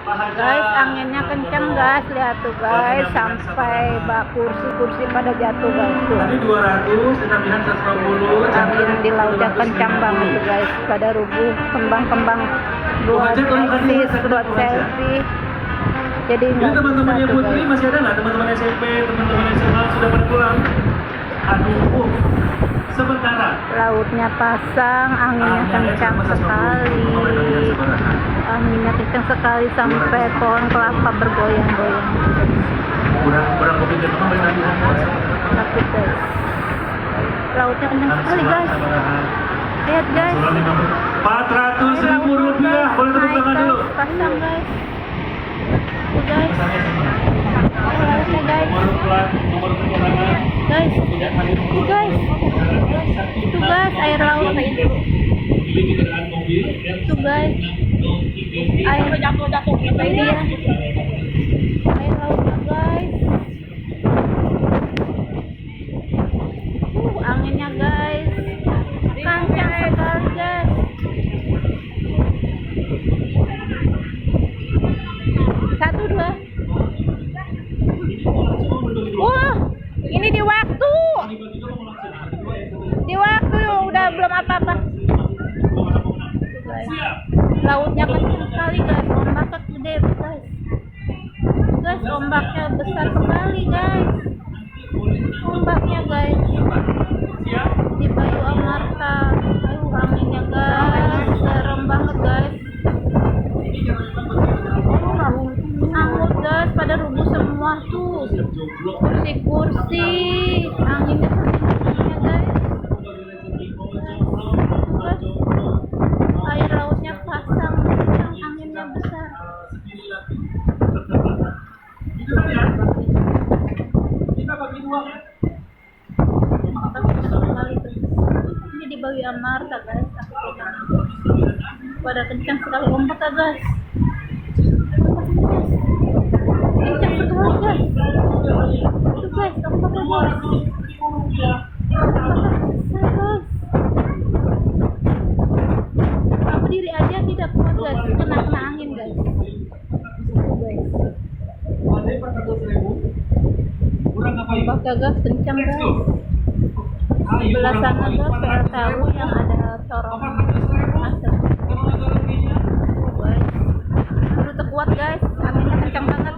Guys, anginnya kencang guys, lihat tuh guys, sampai kursi-kursi pada jatuh guys tuh. Tadi 200, kita bilang 120. Angin di lautnya kencang banget tuh guys, pada rubuh kembang-kembang buat selfie. Jadi Ini nggak teman-temannya bisa tuh Putri guys. masih ada nggak? Teman-teman SMP, teman-teman SMA sudah pada pulang? Aduh, sementara. Lautnya pasang, anginnya kencang sekali. Anginnya kencang sekali sampai pohon kelapa bergoyang-goyang. Kurang kopi dan teman berarti Takut guys. Lautnya kencang sekali guys. Lihat guys. 400.000 rupiah. Boleh tepuk tangan dulu. Pasang guys. Tuh guys. Lautnya guys. Nomor perjalanan. Guys. Tuh guys. Tuh guys, air laut. Tuh guys. Air jatuh-jatuh gitu ya. Air lautnya guys. Anginnya guys. Kencang sekali guys. Satu dua. Wah, ini di waktu. Di waktu udah belum apa-apa. Lautnya kencang sekali guys, ombaknya gede guys. Guys, ombaknya besar sekali guys. Ombaknya guys. Di Bayu Amarta. Ayo anginnya guys, serem banget guys. Anggut guys, pada rubuh semua tuh. Kursi-kursi, anginnya guys. Air lautnya pasang, anginnya besar. Kita bagi dua ya. Ini di Bayu Amarta guys. Pada kencang sekali ombaknya guys. Kencang sekali guys. Tuh guys, ombaknya guys. Guys. Berdiri aja tidak kuat guys, kena angin guys. Ada 400.000. Kurang apa ya? Ombak gas kencang guys. Sebelah sana guys, tahu yang ada corong asap. Guys, udah kuat guys, anginnya kencang banget.